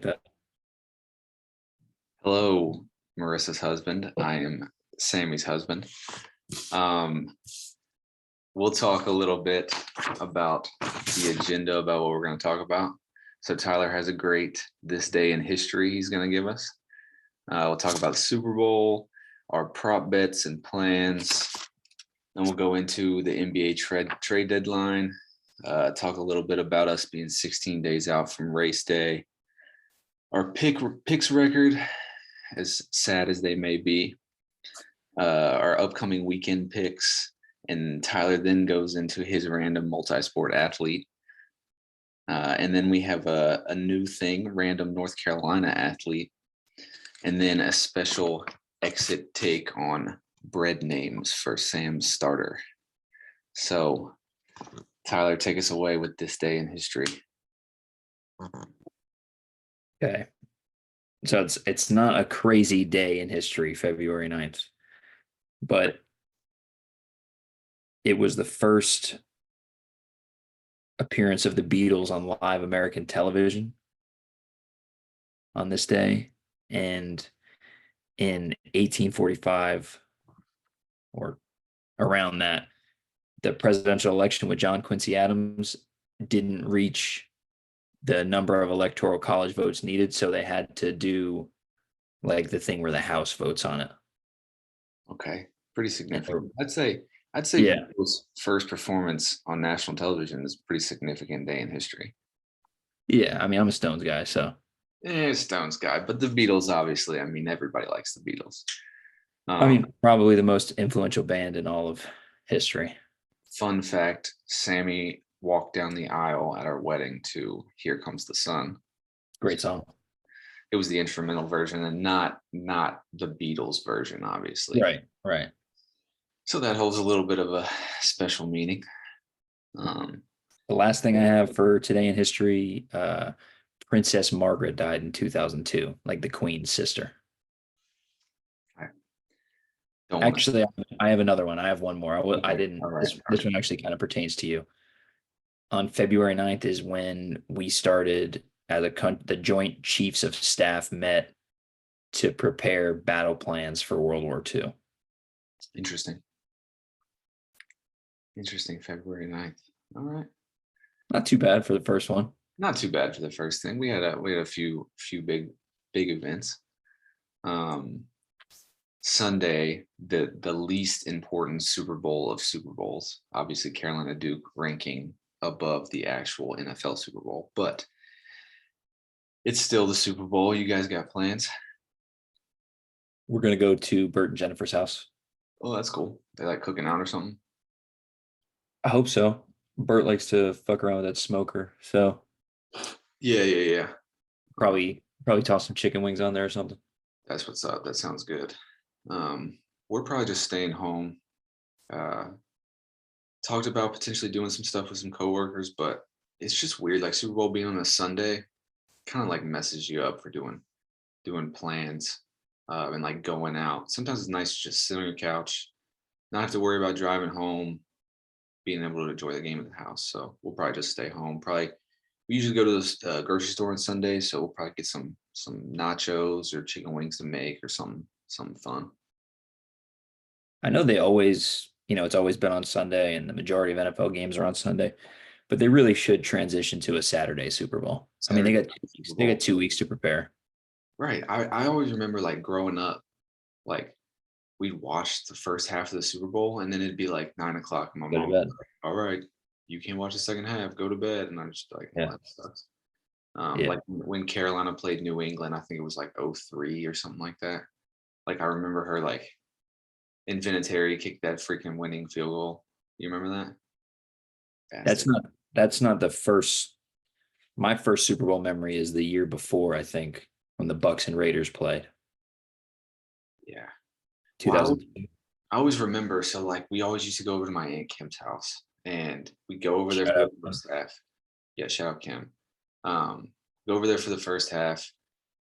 that. Hello, Marissa's husband. I am Sammy's husband. Um, we'll talk a little bit about the agenda about what we're going to talk about. So Tyler has a great this day in history he's going to give us. We'll talk about the Super Bowl, our prop bets and plans. Then we'll go into the NBA trade deadline. Talk a little bit about us being 16 days out from race day. Our picks record, as sad as they may be, our upcoming weekend picks, and Tyler then goes into his random multi-sport athlete. And then we have a new thing, random North Carolina athlete, and then a special exit take on bread names for Sam's starter. So, Tyler, take us away with this day in history. Okay. So it's not a crazy day in history, February 9th, but it was the first appearance of the Beatles on live American television on this day. And in 1845 or around that, the presidential election with John Quincy Adams didn't reach the number of electoral college votes needed, so they had to do like the thing where the House votes on it. Okay, pretty significant. I'd say Yeah. Beatles' first performance on national television is a pretty significant day in history. Yeah, I mean, I'm a Stones guy, so Stones guy, but the Beatles, obviously. I mean, everybody likes the Beatles. I mean, probably the most influential band in all of history. Fun fact: Sammy walked down the aisle at our wedding to "Here Comes the Sun." Great song. It was the instrumental version, and not the Beatles version, obviously. Right. So that holds a little bit of a special meaning. The last thing I have for today in history, Princess Margaret died in 2002, like the Queen's sister. Actually, I have another one. I have one more. I didn't. This one actually kind of pertains to you. On February 9th is when we started as the Joint Chiefs of Staff met to prepare battle plans for World War II. Interesting. February 9th. All right. Not too bad for the first one. Not too bad for the first thing. We had a few big events. Sunday, the least important Super Bowl of Super Bowls. Obviously, Carolina Duke ranking above the actual NFL Super Bowl, but it's still the Super Bowl. You guys got plans? We're gonna go to Bert and Jennifer's house. Oh, that's cool. They like cooking out or something? I hope so. Bert likes to fuck around with that smoker, so Yeah. probably toss some chicken wings on there or something. That's what's up. That sounds good. We're probably just staying home. Talked about potentially doing some stuff with some coworkers, but it's just weird. Like Super Bowl being on a Sunday, kind of like messes you up for doing plans and like going out. Sometimes it's nice to just sit on your couch, not have to worry about driving home, being able to enjoy the game at the house. So we'll probably just stay home. Probably we usually go to the grocery store on Sundays, so we'll probably get some nachos or chicken wings to make or something fun. I know they always, it's always been on Sunday, and the majority of NFL games are on Sunday, but they really should transition to a Saturday Super Bowl. I mean, they got 2 weeks to prepare. Right. I always remember like growing up, like we'd watch the first half of the Super Bowl, and then it'd be like 9 o'clock. And my mom was like, "All right, you can't watch the second half. Go to bed." And I'm just like, "Well, that sucks." Like when Carolina played New England, I think it was like 03 or something like that. Like I remember her like in Vinatieri kicked that freaking winning field goal. You remember that? That's not the first. My first Super Bowl memory is the year before, I think, when the Bucks and Raiders played. Yeah. 2000. I always remember, so like we always used to go over to my Aunt Kim's house and we'd go over there for the first half. Yeah, shout out Kim. Go over there for the first half.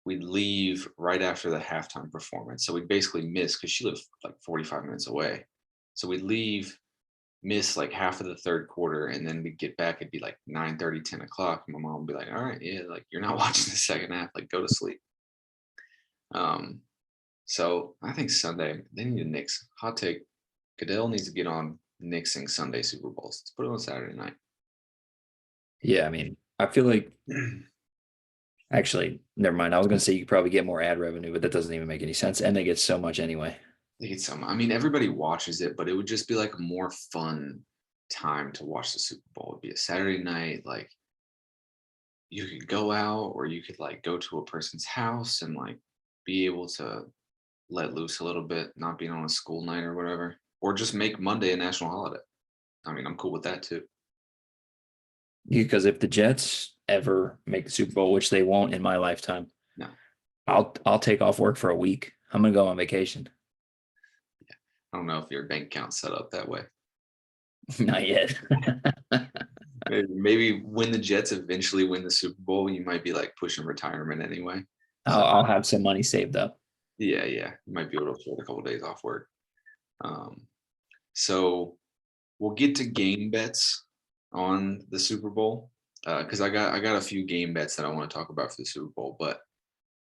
We'd leave right after the halftime performance. So we'd basically miss because she lived like 45 minutes away. So we'd leave miss like half of the third quarter, and then we get back, it'd be like 9:30, 10 o'clock. And my mom would be like, all right, yeah, like you're not watching the second half, like go to sleep. Um, so I think Sunday, they need to nix. Hot take, Goodell needs to get on nixing Sunday Super Bowls. Let's put it on Saturday night. Yeah, I mean, I feel like actually, never mind. I was gonna say you could probably get more ad revenue, but that doesn't even make any sense. And they get so much anyway. They get some. I mean, everybody watches it, but it would just be like a more fun time to watch the Super Bowl. It'd be a Saturday night, like you could go out, or you could like go to a person's house and like be able to let loose a little bit, not being on a school night or whatever, or just make Monday a national holiday. I mean, I'm cool with that too. Because if the Jets ever make the Super Bowl, which they won't in my lifetime, No, I'll take off work for a week. I'm gonna go on vacation. I don't know if your bank account's set up that way. Not yet. Maybe when the Jets eventually win the Super Bowl, you might be like pushing retirement anyway. So I'll have some money saved up. yeah, you might be able to afford a couple days off work. Um, so we'll get to game bets on the Super Bowl because I got a few game bets that I want to talk about for the Super Bowl. But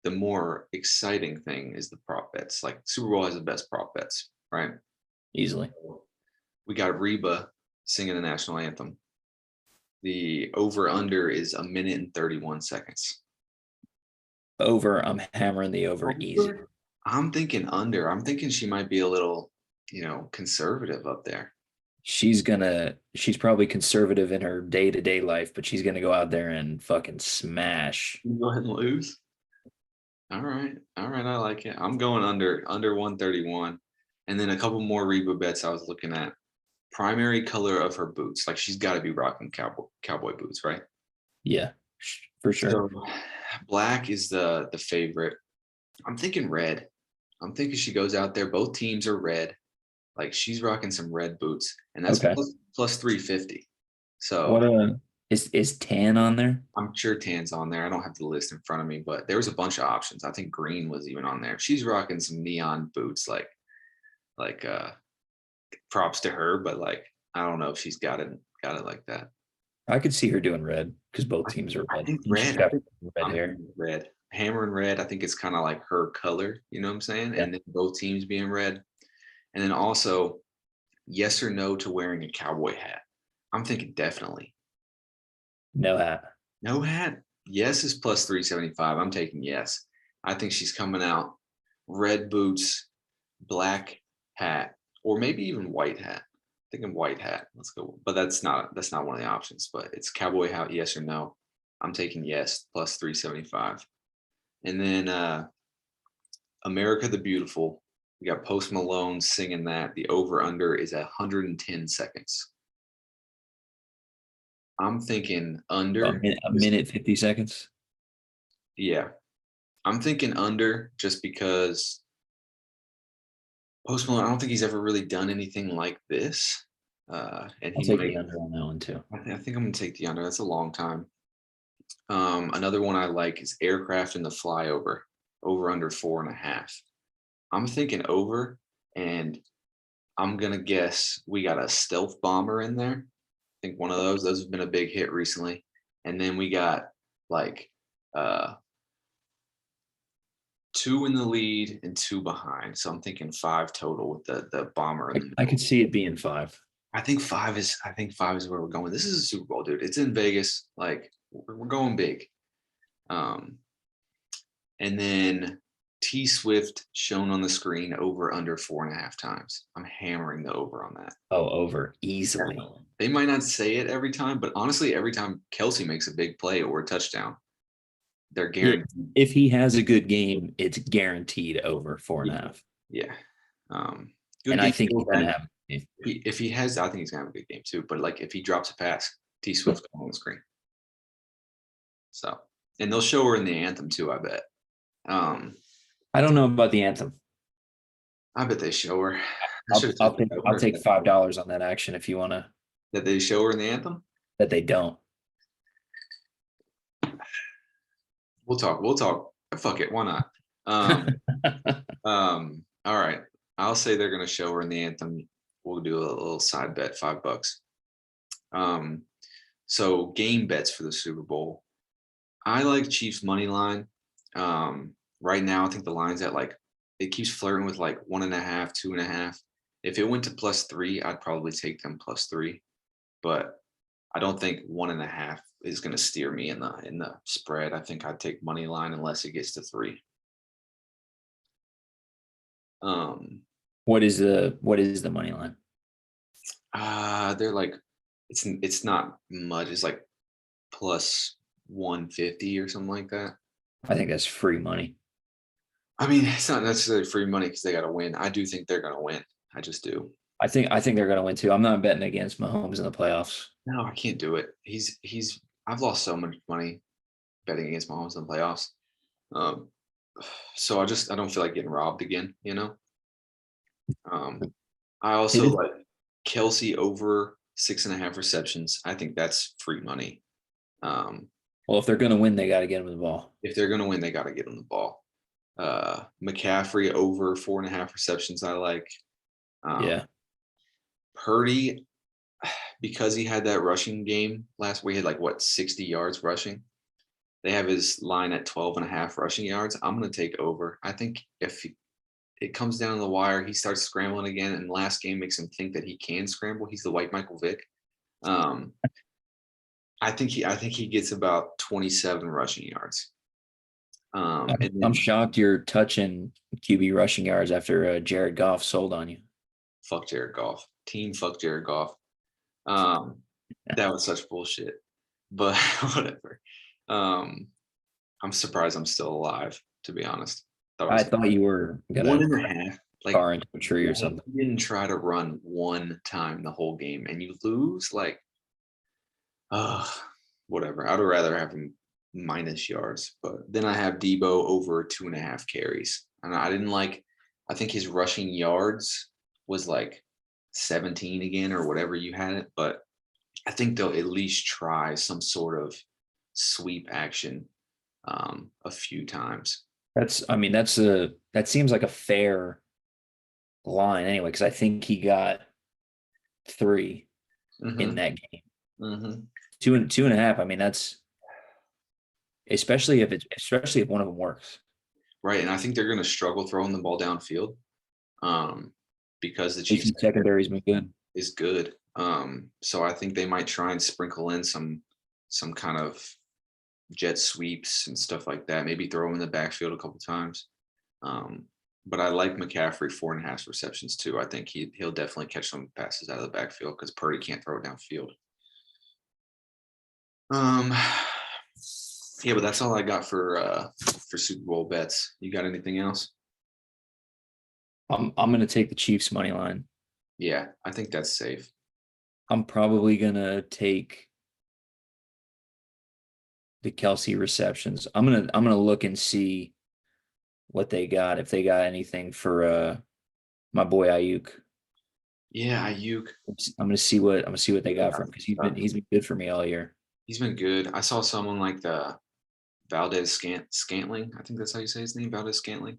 the more exciting thing is the prop bets. Like Super Bowl has the best prop bets, right? Easily. We got Reba singing the national anthem. The over under is 1 minute and 31 seconds. Over, I'm hammering the over easy. I'm thinking under. I'm thinking she might be a little, conservative up there. She's probably conservative in her day-to-day life, but she's gonna go out there and fucking smash. Go ahead and lose. All right. I like it. I'm going under 131. And then a couple more Reba bets I was looking at. Primary color of her boots. Like she's got to be rocking cowboy boots, right? Yeah, for sure. So black is the favorite. I'm thinking red. I'm thinking she goes out there. Both teams are red. Like she's rocking some red boots, and that's Okay. plus 350. So What is tan on there? I'm sure tan's on there. I don't have the list in front of me, but there was a bunch of options. I think green was even on there. She's rocking some neon boots, like props to her, but like I don't know if she's got it like that. I could see her doing red because both teams are I red. think And she's red. got red I'm hair. thinking red. Hammer and red. I think it's kind of like her color. You know what I'm saying? Yeah. And then both teams being red, and then also yes or no to wearing a cowboy hat. I'm thinking definitely. No hat. No hat. Yes is plus 375. I'm taking yes. I think she's coming out red boots, black hat, or maybe even white hat. Thinking white hat. Let's go. But that's not one of the options. But it's cowboy hat, yes or no. I'm taking yes plus 375. And then America the Beautiful. We got Post Malone singing that. The over under is 110 seconds. I'm thinking under. A minute 50 seconds. Yeah. I'm thinking under just because Post Malone, I don't think he's ever really done anything like this. And I'll he take might, the under on that one too. I think I'm going to take the under. That's a long time. Another one I like is Aircraft in the Flyover, over under 4.5. I'm thinking over, and I'm going to guess we got a stealth bomber in there. I think one of those have been a big hit recently. And then we got like 2 in the lead and 2 behind. So I'm thinking 5 total with the bomber. I could see it being 5. I think 5 is where we're going. This is a Super Bowl, dude. It's in Vegas. Like we're going big. And then T Swift shown on the screen over under 4.5 times. I'm hammering the over on that. Oh, over easily. They might not say it every time, but honestly, every time Kelsey makes a big play or a touchdown, they're guaranteed. If he has a good game, it's guaranteed over 4.5. Yeah. And I think he's gonna have. If he has, I think he's gonna have a good game too. But like if he drops a pass, T Swift on the screen. So, and they'll show her in the anthem too, I bet. I don't know about the anthem. I bet they show her. I'll take $5 on that action if you want to. That they show her in the anthem. That they don't. We'll talk. Fuck it. Why not? All right. I'll say they're gonna show her in the anthem. we'll do a little side bet, $5. So game bets for the Super Bowl. I like Chiefs money line. Right now, I think the line's at like it keeps flirting with like 1.5, 2.5. If it went to +3, I'd probably take them +3. But I don't think 1.5 is going to steer me in the spread. I think I'd take money line unless it gets to 3. Um, What is the money line? they're like it's not much. It's like +150 or something like that. I think that's free money. I mean, it's not necessarily free money because they got to win. I do think they're going to win. I just do. I think they're going to win too. I'm not betting against Mahomes in the playoffs. No, I can't do it. He's. I've lost so much money betting against Mahomes in the playoffs. Um, so I don't feel like getting robbed again. You know. I also His, like Kelsey over 6.5 receptions. I think that's free money. well, if they're going to win, they got to get him the ball. If they're going to win, they got to get him the ball. McCaffrey over 4.5 receptions. I like. Yeah. Purdy, because he had that rushing game last week, he had like what 60 yards rushing. They have his line at 12.5 rushing yards. I'm going to take over. I think if it comes down to the wire, he starts scrambling again, and last game makes him think that he can scramble. He's the white Michael Vick. I think he gets about 27 rushing yards. And I'm then shocked you're touching QB rushing yards after Jared Goff sold on you. fuck Jared Goff. Team fuck Jared Goff. That was such bullshit. But whatever. I'm surprised I'm still alive, to be honest. I thought you were going One to and a half. Like car into a tree or something. you didn't try to run one time the whole game and you lose, like whatever. I'd rather have him minus yards. But then I have Debo over 2.5 carries. And I think his rushing yards was like 17 again or whatever you had it, but I think they'll at least try some sort of sweep action a few times. That seems like a fair line anyway, because I think he got 3 in Mm-hmm. that game. Mm-hmm. 2.5. I mean, that's especially if one of them works. Right, and I think they're going to struggle throwing the ball downfield because the Chiefs Secondary's been good. is good. So I think they might try and sprinkle in some kind of jet sweeps and stuff like that. Maybe throw him in the backfield a couple times. But I like McCaffrey 4.5 receptions too. I think he'll definitely catch some passes out of the backfield because Purdy can't throw it downfield. Yeah, but that's all I got for Super Bowl bets. You got anything else? I'm gonna take the Chiefs money line. Yeah, I think that's safe. I'm probably gonna take the Kelsey receptions. I'm gonna look and see what they got, if they got anything for my boy Ayuk. Yeah, Ayuk. I'm gonna see what they got for him because he's been good for me all year. He's been good. I saw someone like the Valdez Scantling. I think that's how you say his name, Valdez Scantling.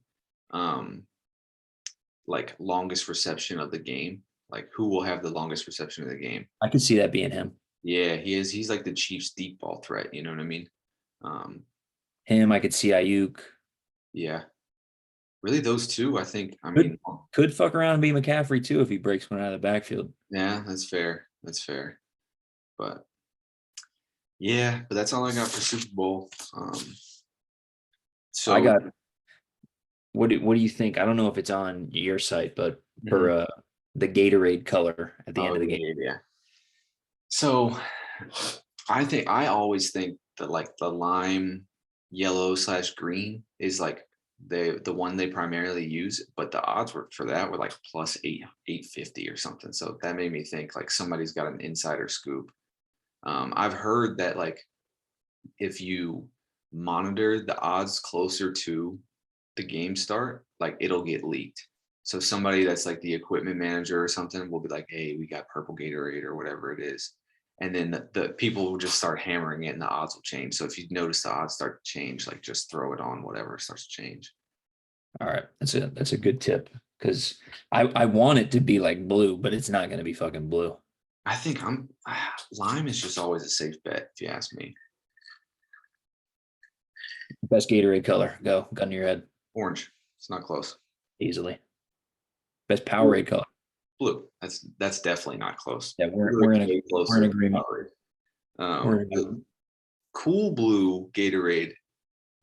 Like longest reception of the game. Like who will have the longest reception of the game? I could see that being him. Yeah, he is. He's like the Chiefs' deep ball threat. You know what I mean? Him, I could see Ayuk. Yeah, really, those two. I think. I Could mean, could fuck around and be McCaffrey too if he breaks one out of the backfield. yeah, that's fair. That's fair. But yeah, but that's all I got for Super Bowl. So I got what do you think? I don't know if it's on your site, but for the Gatorade color at the end of the game. yeah. So I always think that like the lime yellow / green is like the one they primarily use, but the odds for that were like +850 or something. So that made me think like somebody's got an insider scoop. I've heard that like if you monitor the odds closer to the game start, like it'll get leaked. So somebody that's like the equipment manager or something will be like, "Hey, we got purple Gatorade or whatever it is," and then the people will just start hammering it, and the odds will change. So if you notice the odds start to change, like just throw it on whatever starts to change. All right, that's a good tip because I want it to be like blue, but it's not going to be fucking blue. I think lime is just always a safe bet if you ask me. Best Gatorade color. Go. Gun to your head. Orange. It's not close. Easily. Best Blue. Powerade color. Blue. That's definitely not close. Yeah, we're in agreement. We're in agreement. Cool blue Gatorade.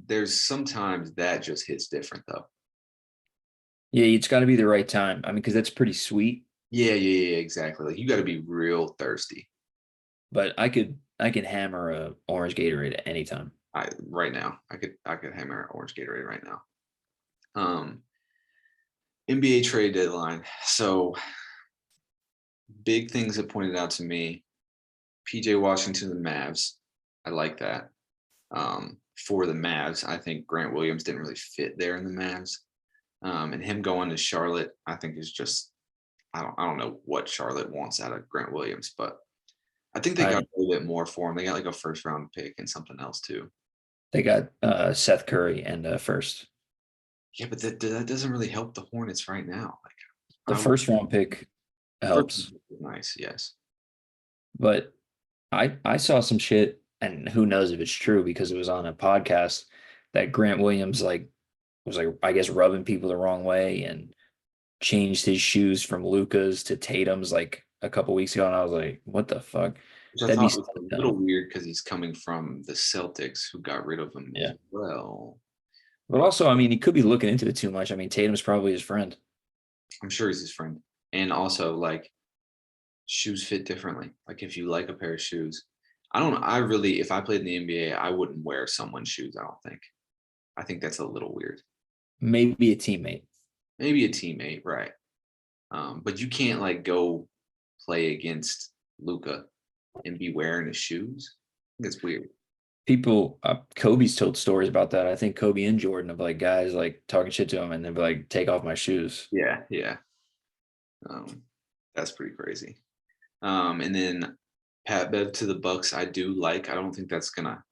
There's sometimes that just hits different though. Yeah, it's got to be the right time. I mean, because that's pretty sweet. Yeah, exactly. Like you got to be real thirsty. But I could hammer a orange Gatorade at any time. Right now, I could hammer orange Gatorade right now. NBA trade deadline. So big things that pointed out to me. PJ Washington, the Mavs. I like that. For the Mavs, I think Grant Williams didn't really fit there in the Mavs. And him going to Charlotte, I think is just I don't know what Charlotte wants out of Grant Williams, but I think they got a little bit more for him. They got like a first round pick and something else too. They got Seth Curry and first. Yeah, but that doesn't really help the Hornets right now. Like the first round pick helps. Nice, yes. But I saw some shit, and who knows if it's true because it was on a podcast that Grant Williams was I guess rubbing people the wrong way and changed his shoes from Luka's to Tatum's like a couple weeks ago, and I was like, what the fuck? Which I thought was a little weird because he's coming from the Celtics who got rid of him as well. But also, I mean, he could be looking into it too much. I mean, Tatum's probably his friend. I'm sure he's his friend. And also, like, shoes fit differently. Like, if you like a pair of shoes, if I played in the NBA, I wouldn't wear someone's shoes, I don't think. I think that's a little weird. Maybe a teammate. Right. But you can't, like, go play against Luka and be wearing his shoes. I think it's weird. People, Kobe's told stories about that. I think Kobe and Jordan of like guys like talking shit to him and then be like, take off my shoes. Yeah. That's pretty crazy. And then Pat Bev to the Bucks, I do like. I don't think that's gonna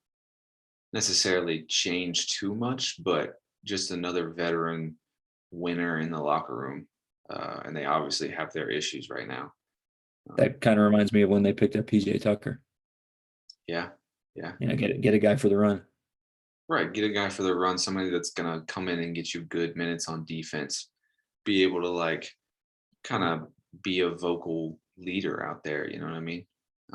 necessarily change too much, but just another veteran winner in the locker room. And they obviously have their issues right now. That kind of reminds me of when they picked up PJ Tucker. Yeah. You know, get a guy for the run. Right. Get a guy for the run, somebody that's gonna come in and get you good minutes on defense, be able to like kind of be a vocal leader out there, you know what I mean?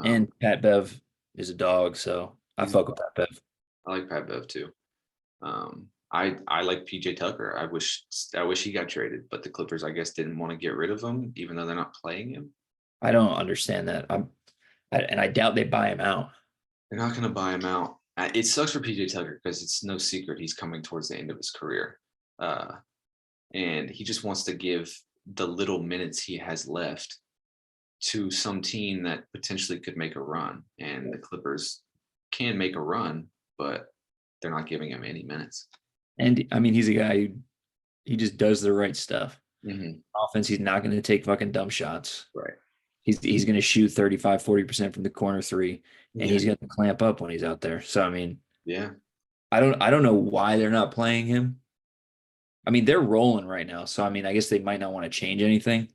And Pat Bev is a dog, so I fuck with Pat Bev. I like Pat Bev too. I like PJ Tucker. I wish he got traded, but the Clippers, I guess, didn't want to get rid of him, even though they're not playing him. I don't understand that. I doubt they buy him out. They're not going to buy him out. It sucks for PJ Tucker because it's no secret he's coming towards the end of his career, and he just wants to give the little minutes he has left to some team that potentially could make a run. And the Clippers can make a run, but they're not giving him any minutes. And I mean, he's a guy he just does the right stuff. Mm-hmm. Offense, he's not going to take fucking dumb shots. Right. He's going to shoot 35-40% from the corner three, and he's going to clamp up when he's out there. So I mean, I don't know why they're not playing him. I mean, they're rolling right now, so I mean, I guess they might not want to change anything.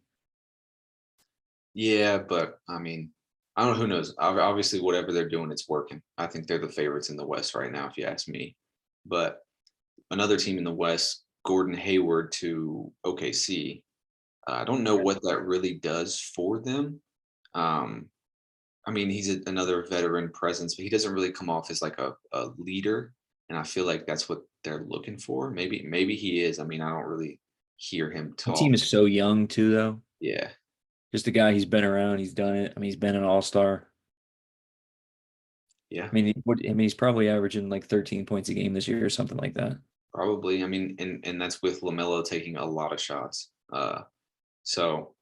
Yeah, but I mean, I don't know. Who knows? Obviously, whatever they're doing, it's working. I think they're the favorites in the West right now, if you ask me. But another team in the West, Gordon Hayward to OKC. I don't know what that really does for them. I mean, he's another veteran presence, but he doesn't really come off as like a leader. And I feel like that's what they're looking for. Maybe he is. I mean, I don't really hear him talk. The team is so young too, though. Yeah. Just a guy, he's been around, he's done it. I mean, he's been an all-star. Yeah. I mean, he's probably averaging like 13 points a game this year or something like that. Probably. I mean, and that's with LaMelo taking a lot of shots. So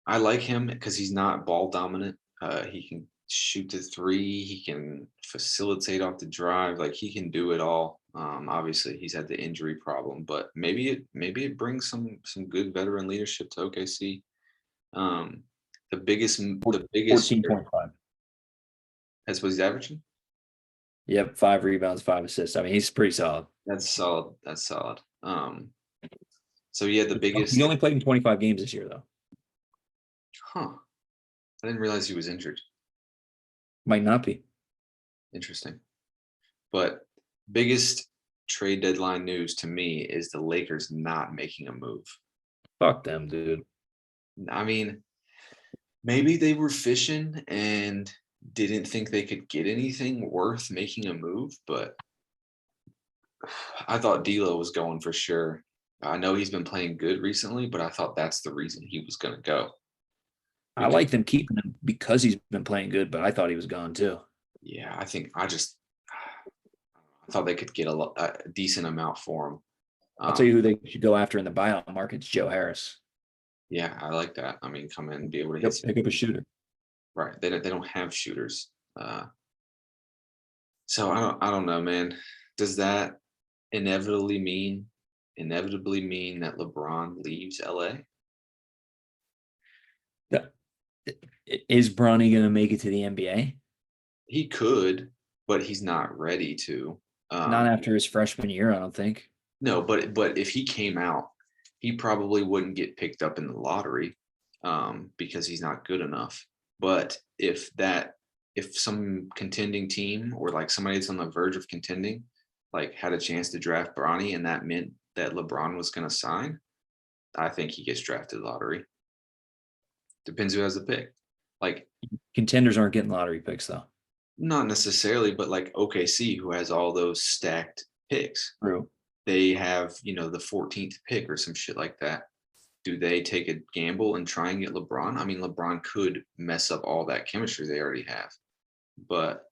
I like him because he's not ball dominant. He can shoot the three. He can facilitate off the drive. Like he can do it all. Obviously, he's had the injury problem, but maybe it brings some good veteran leadership to OKC. The biggest 14.5. That's what he's averaging. Yep, 5 rebounds, 5 assists. I mean, he's pretty solid. That's solid. So yeah, the biggest. He only played in 25 games this year, though. Huh. I didn't realize he was injured. Might not be. Interesting. But biggest trade deadline news to me is the Lakers not making a move. Fuck them, dude. I mean, maybe they were fishing and didn't think they could get anything worth making a move, but I thought D'Lo was going for sure. I know he's been playing good recently, but I thought that's the reason he was going to go. I Because like them keeping him because he's been playing good, but I thought he was gone too. yeah, I thought they could get a decent amount for him. I'll tell you who they should go after in the buyout market. It's Joe Harris. Yeah, I like that. I mean, come in and be able to hit Yep, some, pick up a shooter. right. They don't have shooters. So I don't know, man. Does that inevitably mean that LeBron leaves LA? Yeah. Is Bronny going to make it to the NBA? He could, but he's not ready to. Not Um, after his freshman year, I don't think. no, but if he came out, he probably wouldn't get picked up in the lottery because he's not good enough. But if some contending team or like somebody that's on the verge of contending, like had a chance to draft Bronny and that meant that LeBron was going to sign, I think he gets drafted lottery. Depends who has the pick. Like Contenders aren't getting lottery picks, though. not necessarily, but like OKC, who has all those stacked picks, True. they have the 14th pick or some shit like that. Do they take a gamble and try and get LeBron? I mean, LeBron could mess up all that chemistry they already have, but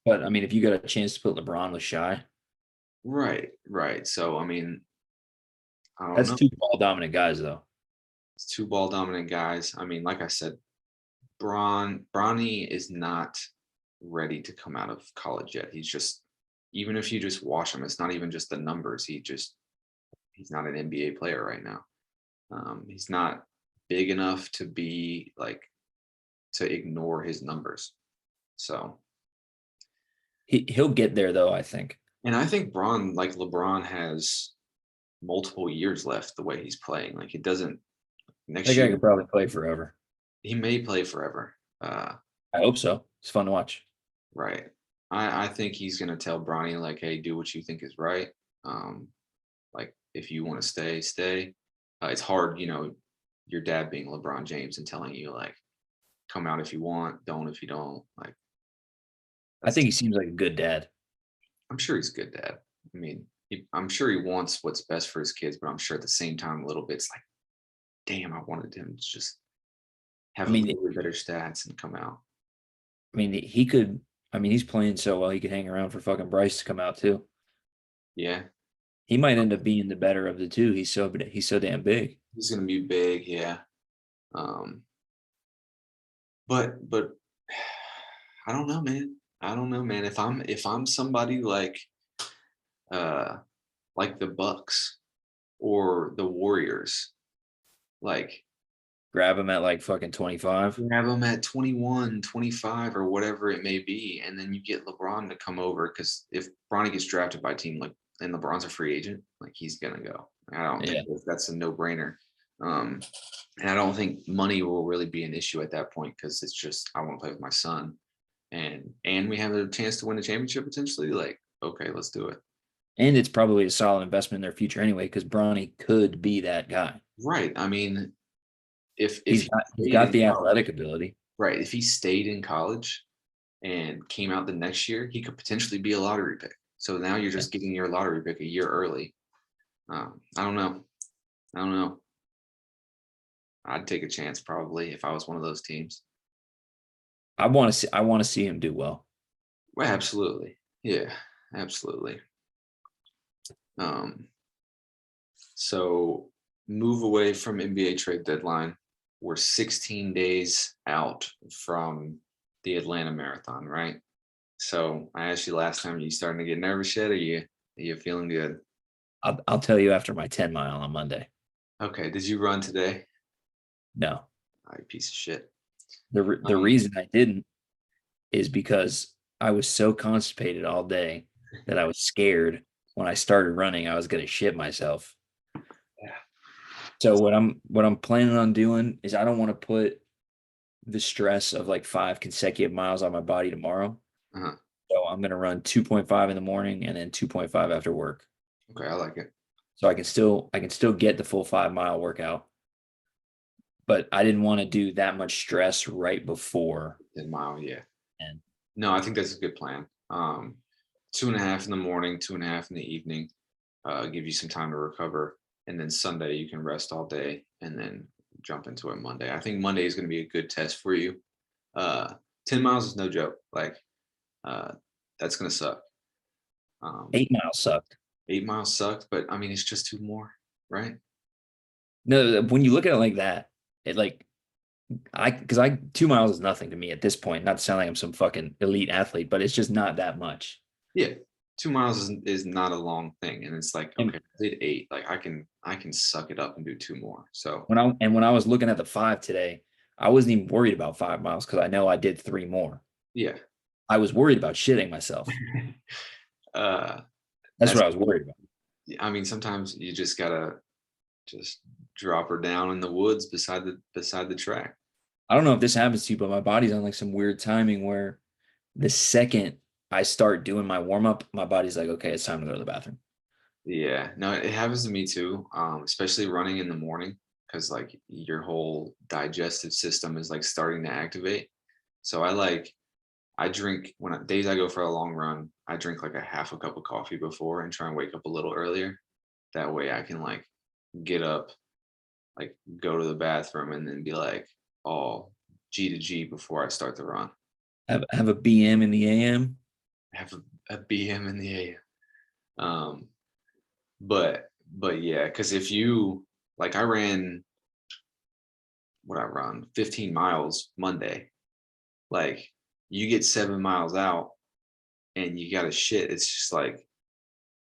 But I mean, if you got a chance to put LeBron with Shy, right. So I mean, I don't that's know. two ball dominant guys, though. It's two ball dominant guys. I mean, like I said, Bronny is not ready to come out of college yet. He's just, even if you just watch him, it's not even just the numbers. He's not an NBA player right now. He's not big enough to be like to ignore his numbers. So, He'll get there, though, I think. and I think LeBron has multiple years left the way he's playing. Like it doesn't That next guy year could probably play forever. he may play forever. I hope so. It's fun to watch. Right. I think he's gonna tell Bronny like, hey, do what you think is right. Like if you want to stay, stay. It's hard, your dad being LeBron James and telling you like, come out if you want, don't if you don't. Like I that's think he seems like a good dad. I'm sure he's a good dad. I mean, I'm sure he wants what's best for his kids, but I'm sure at the same time a little bit it's like, damn, I wanted him to just have I a mean, little bit better stats and come out. he could. I mean, he's playing so well. He could hang around for fucking Bryce to come out too. Yeah, He might end up being the better of the two. He's so damn big. he's gonna be big. Yeah. Um, but I don't know, man. I don't know, man. If I'm somebody uh like the Bucks or the Warriors, like Grab him at like fucking 25. have them at 21, 25, or whatever it may be, and then you get LeBron to come over because if Bronny gets drafted by a team like and LeBron's a free agent, like he's gonna go. I don't Yeah. think that's a no-brainer. Um, and I don't think money will really be an issue at that point because it's just I want to play with my son, and we have a chance to win a championship potentially. Like, okay, let's do it. And it's probably a solid investment in their future anyway, because Bronny could be that guy. Right. I mean, if He's he got he's stayed got in the college, athletic ability. right, if he stayed in college and came out the next year, he could potentially be a lottery pick. So now you're Yeah. just getting your lottery pick a year early. I don't know. I don't know. I'd take a chance probably if I was one of those teams. I want to see him do well. Well, absolutely. Yeah, absolutely. Um, so move away from NBA trade deadline. We're 16 days out from the Atlanta Marathon, right? So I asked you last time, are you starting to get nervous yet? Are you feeling good? I'll tell you after my 10 mile on Monday. Okay. Did you run today? No. I piece of shit. The Um, reason I didn't is because I was so constipated all day that I was scared when I started running I was gonna shit myself. So what I'm planning on doing is I don't want to put the stress of like 5 consecutive miles on my body tomorrow. Uh-huh. So I'm gonna run 2.5 in the morning and then 2.5 after work. Okay, I like it. So I can still get the full 5 mile workout, but I didn't want to do that much stress right before. 10 mile, yeah. And No, I think that's a good plan. 2.5 in the morning, 2.5 in the evening, give you some time to recover. And then Sunday you can rest all day and then jump into it Monday. I think Monday is going to be a good test for you. Uh, 10 miles is no joke. Like, uh, that's going to suck. 8 miles sucked. 8 miles sucked, but I mean, it's just two more, right? No, when you look at it like that, it like because I 2 miles is nothing to me at this point. Not to sound like I'm some fucking elite athlete, but it's just not that much. Yeah. 2 miles is not a long thing. And it's like, And okay, I did 8. Like I can suck it up and do two more. So when I was looking at the 5 today, I wasn't even worried about 5 miles because I know I did 3 more. yeah. I was worried about shitting myself. uh That's that's what I was worried about. I mean, sometimes you just gotta just drop her down in the woods beside the track. I don't know if this happens to you, but my body's on like some weird timing where the second I start doing my warm up, my body's like, okay, it's time to go to the bathroom. Yeah, no, it happens to me too. Especially running in the morning because like your whole digestive system is like starting to activate. So I drink days I go for a long run, I drink like a half a cup of coffee before and try and wake up a little earlier. That way I can like get up, like go to the bathroom and then be like all G to G before I start the run. Have a BM in the AM. Have a BM in the AM. Um, but yeah, because if you like, I ran what I run 15 miles Monday. Like you get 7 miles out and you got to shit. It's just like,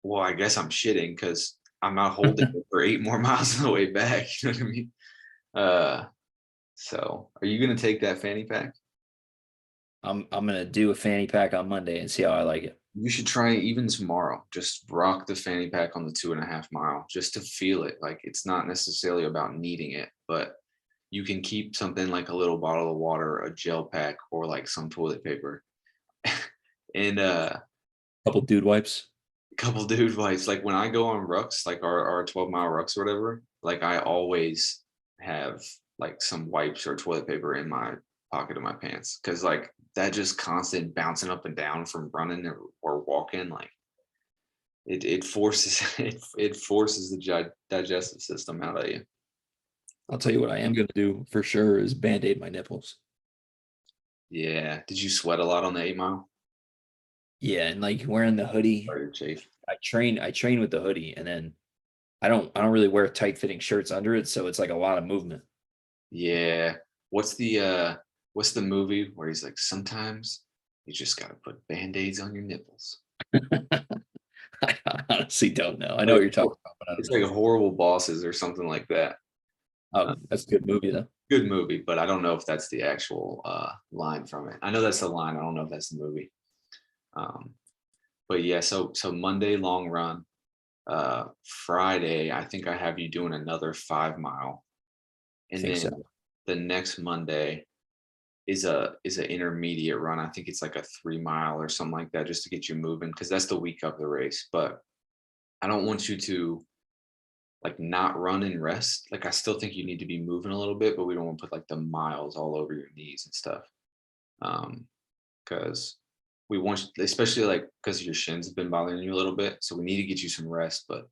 well, I guess I'm shitting because I'm not holding it for 8 more miles on the way back. You know what I mean? Uh, so are you gonna take that fanny pack? I'm gonna do a fanny pack on Monday and see how I like it. You should try it even tomorrow. Just rock the fanny pack on the 2.5 mile just to feel it. Like it's not necessarily about needing it, but you can keep something like a little bottle of water, a gel pack, or like some toilet paper. And Couple dude wipes. a couple dude wipes. Like when I go on rucks, like our 12-mile rucks or whatever, like I always have like some wipes or toilet paper in my pocket of my pants. Cause like that just constant bouncing up and down from running or walking, like it forces it forces the digestive system out of you. I'll tell you what I am gonna do for sure is band-aid my nipples. Yeah. Did you sweat a lot on the 8 mile? Yeah, and like wearing the hoodie. Or your chafe? I train with the hoodie, and then I don't really wear tight fitting shirts under it, so it's like a lot of movement. Yeah. What's the movie where he's like, sometimes you just gotta put band-aids on your nipples. I honestly don't know. I know Like what you're talking about, but I don't it's know. like horrible bosses or something like that. Uh, Oh, that's a good movie though. Good movie, but I don't know if that's the actual line from it. I know that's the line. I don't know if that's the movie. Um, but yeah, so Monday long run. Friday, I think I have you doing another 5 mile, I and think then so. the next Monday is an intermediate run. I think it's like a 3 mile or something like that, just to get you moving because that's the week of the race. But I don't want you to like not run and rest. Like I still think you need to be moving a little bit, but we don't want to put like the miles all over your knees and stuff. Because we want, especially like because your shins have been bothering you a little bit, so we need to get you some rest, but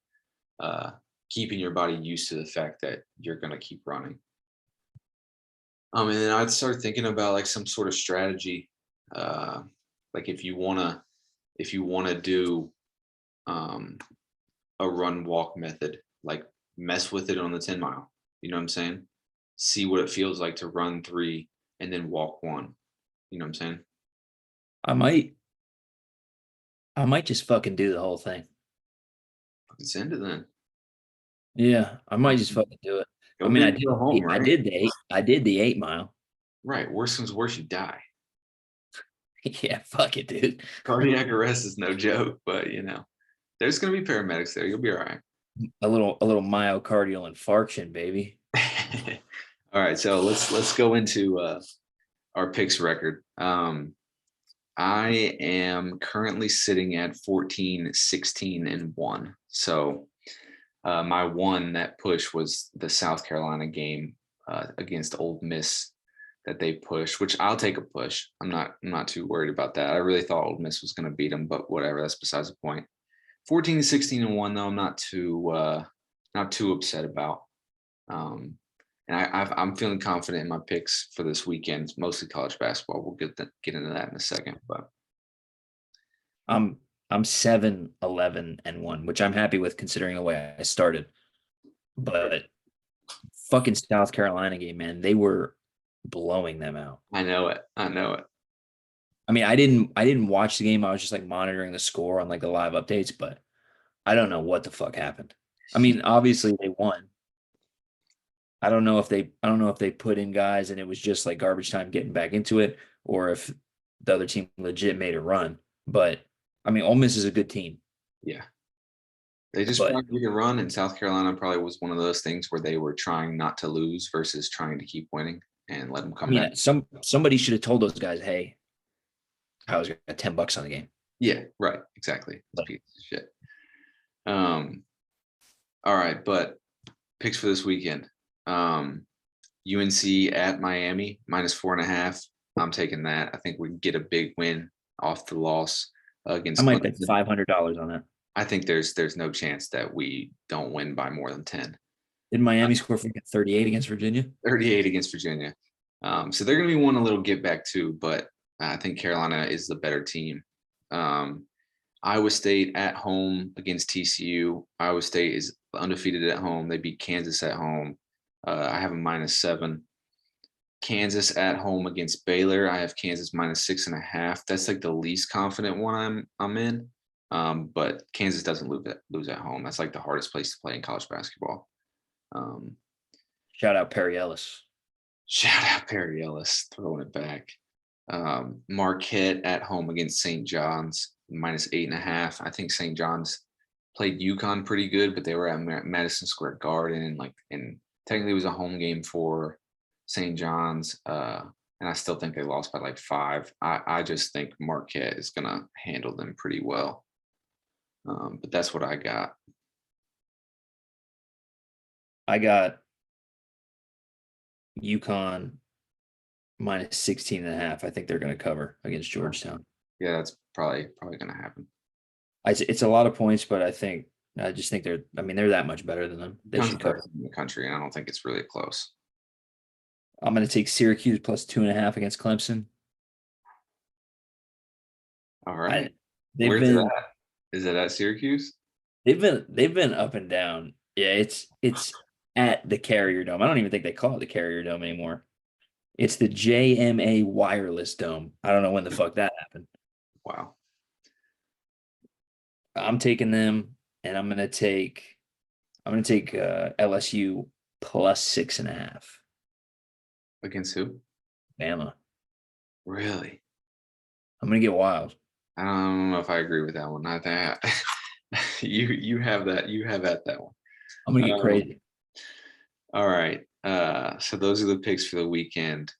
uh, keeping your body used to the fact that you're gonna keep running. And then I'd start thinking about like some sort of strategy, uh, like if you wanna do um, a run walk method, like mess with it on the 10 mile. You know what I'm saying? See what it feels like to run 3 and then walk 1. You know what I'm saying? I might I might just fucking do the whole thing. Send it then. Yeah, I might just fucking do it. I Go mean, big I or did go home, I right? did the eight I did the 8 mile. Right. Worst comes worst, you die. Yeah, fuck it, dude. Cardiac arrest is no joke, but there's gonna be paramedics there. You'll be all right. a little myocardial infarction, baby. All right, so let's go into our picks record. I am currently sitting at 14, 16, and 1. So my one that push was the South Carolina game against Ole Miss that they pushed, which I'll take a push. I'm not too worried about that. I really thought Ole Miss was going to beat them, but whatever. That's besides the point. 14, 16, and 1 though. I'm not too upset about. Um, and I'm feeling confident in my picks for this weekend. It's mostly college basketball. We'll get into that in a second, but I'm 7, 11, and 1, which I'm happy with considering the way I started. But fucking South Carolina game, man, they were blowing them out. I know it. I know it. I mean, I didn't watch the game. I was just like monitoring the score on like the live updates, but I don't know what the fuck happened. I mean, obviously they won. I don't know if they put in guys and it was just like garbage time getting back into it, or if the other team legit made a run. But I mean, Ole Miss is a good team. Yeah. They just But wanted to run, and South Carolina probably was one of those things where they were trying not to lose versus trying to keep winning and let them I come back. mean, somebody should have told those guys, "Hey, I was got $10 on the game." Yeah, right. Exactly. It's a But piece of shit. All right, but picks for this weekend. UNC at Miami -4.5. I'm taking that. I think we can get a big win off the loss I against might bet Clemson. $500 on that. I think there's no chance that we don't win by more than 10. Did Miami score for 38 against Virginia? 38 against Virginia. So they're going to be one a little get back too, but I think Carolina is the better team. Iowa State at home against TCU. Iowa State is undefeated at home. They beat Kansas at home. I have a -7. Kansas at home against Baylor. I have Kansas -6.5. That's like the least confident one I'm in. But Kansas doesn't lose at home. That's like the hardest place to play in college basketball. Um, Shout out Perry Ellis. Shout out Perry Ellis throwing it back. Marquette at home against St. John's -8.5. I think St. John's played UConn pretty good, but they were at Madison Square Garden, and technically it was a home game for St. John's. And I still think they lost by like 5. I just think Marquette is gonna handle them pretty well. But that's what I got. I got UConn -16.5. I think they're going to cover against Georgetown. Yeah, that's probably gonna happen. It's a lot of points, but I just think they're that much better than them. They should cover. In the country, and I don't think it's really close. I'm going to take Syracuse +2.5 against Clemson. All right. They've Where's been it at? Is it at Syracuse? they've been up and down. Yeah, it's at the Carrier Dome. I don't even think they call it the Carrier Dome anymore. It's the JMA Wireless Dome. I don't know when the fuck that happened. Wow. I'm taking them, and I'm gonna take LSU +6.5. Against who? Bama. Really? I'm gonna get wild. I don't know if I agree with that one. I think you have that. You have at that one. I'm gonna get crazy. All right. So those are the picks for the weekend.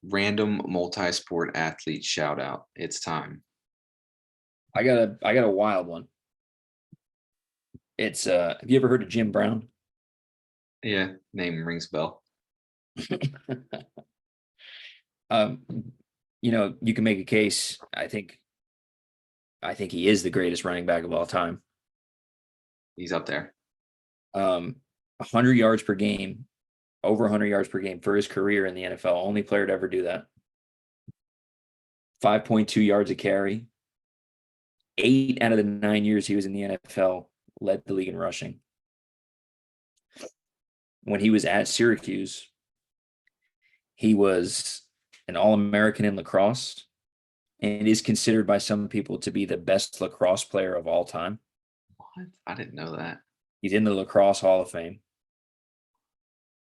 Random multi-sport athlete shout out. It's time. I got a wild one. It's have you ever heard of Jim Brown? Yeah, name rings bell. um, you can make a case. I think he is the greatest running back of all time. He's up there. 100 yards per game, over 100 yards per game for his career in the NFL. Only player to ever do that. 5.2 yards a carry. 8 out of the 9 years he was in the NFL, led the league in rushing. When he was at Syracuse, he was an All-American in lacrosse and is considered by some people to be the best lacrosse player of all time. What? I didn't know that. He's in the Lacrosse Hall of Fame.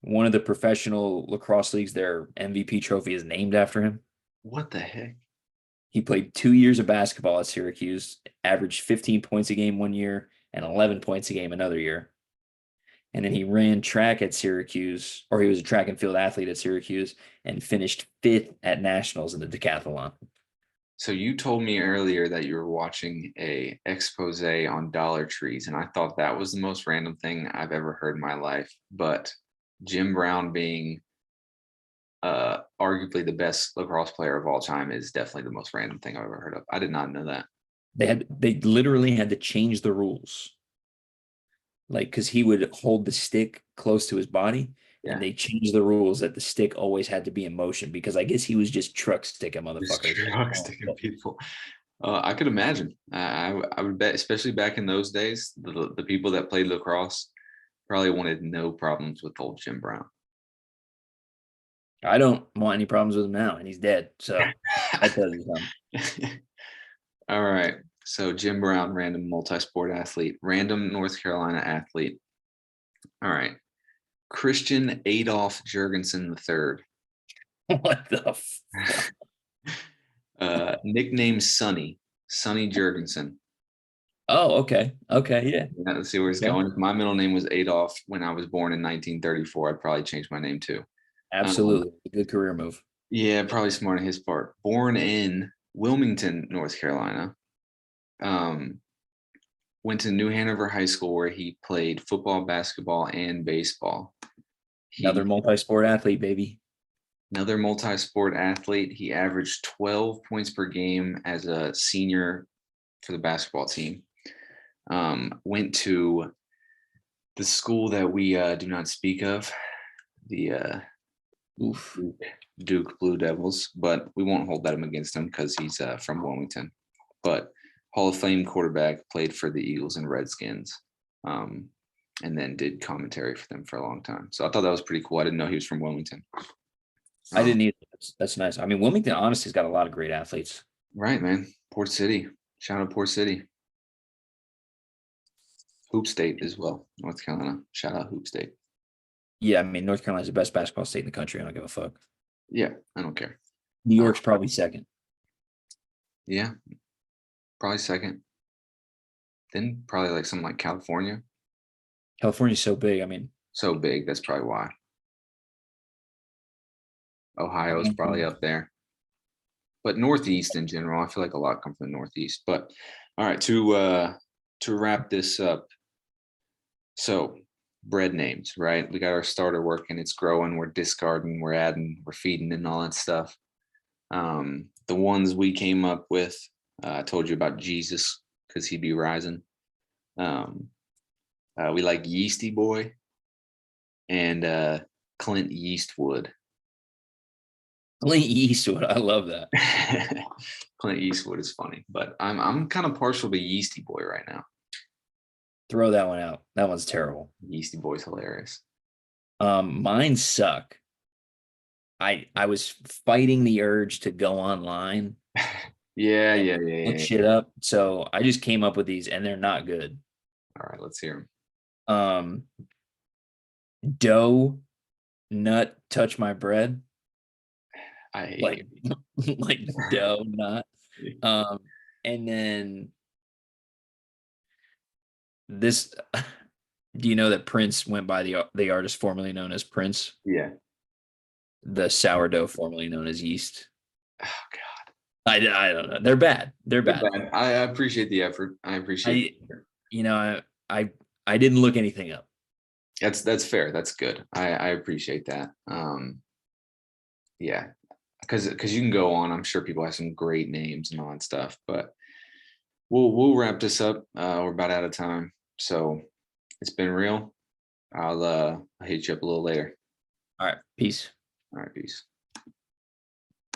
One of the professional lacrosse leagues, their MVP trophy is named after him. What the heck? He played 2 years of basketball at Syracuse, averaged 15 points a game one year, and 11 points a game another year. And then he ran track at Syracuse, or he was a track and field athlete at Syracuse, and finished 5th at nationals in the decathlon. So you told me earlier that you were watching a expose on Dollar Trees, and I thought that was the most random thing I've ever heard in my life. But Jim Brown being arguably the best lacrosse player of all time is definitely the most random thing I've ever heard of. I did not know that. They literally had to change the rules. Like, because he would hold the stick close to his body, Yeah. and they changed the rules that the stick always had to be in motion because I guess he was just truck sticking Just motherfuckers. truck sticking people. I could imagine. I would bet, especially back in those days, the people that played lacrosse probably wanted no problems with old Jim Brown. I don't want any problems with him now, and he's dead. So that tells you something. All right. So Jim Brown, random multi-sport athlete, random North Carolina athlete. All right. Christian Adolph Jurgensen III. What the Nickname Sonny Jurgensen. Oh, okay. Okay, yeah. Let's see where it's going. If my middle name was Adolph when I was born in 1934, I'd probably change my name too. Absolutely. A good career move. Yeah, probably smart on his part. Born in Wilmington, North Carolina. Went to New Hanover High School where he played football, basketball, and baseball. Another multi-sport athlete, baby. Another multi-sport athlete. He averaged 12 points per game as a senior for the basketball team. Went to the school that we do not speak of, the Duke Blue Devils, but we won't hold that against him because he's from Wilmington. But Hall of Fame quarterback, played for the Eagles and Redskins, and then did commentary for them for a long time. So I thought that was pretty cool. I didn't know he was from Wilmington. I didn't either. That's nice. I mean, Wilmington honestly has got a lot of great athletes. Right, man. Port City. Shout out Port City. Hoop State as well. North Carolina. Shout out Hoop State. Yeah, I mean, North Carolina's the best basketball state in the country. I don't give a fuck. Yeah, I don't care. New York's probably second. Yeah, probably second. Then probably like something like California. California's so big. I mean, so big. That's probably why. Ohio's probably up there. But Northeast in general, I feel like a lot come from the Northeast. But all right, to wrap this up. So bread names, right? We got our starter working, it's growing, we're discarding, we're adding, we're feeding and all that stuff. The ones we came up with, I told you about Jesus because he'd be rising. We like Yeastie Boy and Clint Eastwood. Clint Eastwood, I love that. Clint Eastwood is funny, but I'm kind of partial to Yeastie Boy right now. Throw that one out. That one's terrible. Yeastie Boy's hilarious. Mine suck. I was fighting the urge to go online. Yeah. Look shit up. So I just came up with these, and they're not good. All right, let's hear them. Dough, nut, touch my bread. I hate like like dough, nut. And then this. Do you know that Prince went by the artist formerly known as Prince? Yeah. The sourdough formerly known as yeast. Oh God. I don't know. They're bad. They're bad. I appreciate the effort. I appreciate it. I didn't look anything up. That's fair. That's good. I appreciate that. Yeah. Because you can go on. I'm sure people have some great names and all that stuff. But we'll wrap this up. We're about out of time. So it's been real. I'll hit you up a little later. All right. Peace. All right. Peace.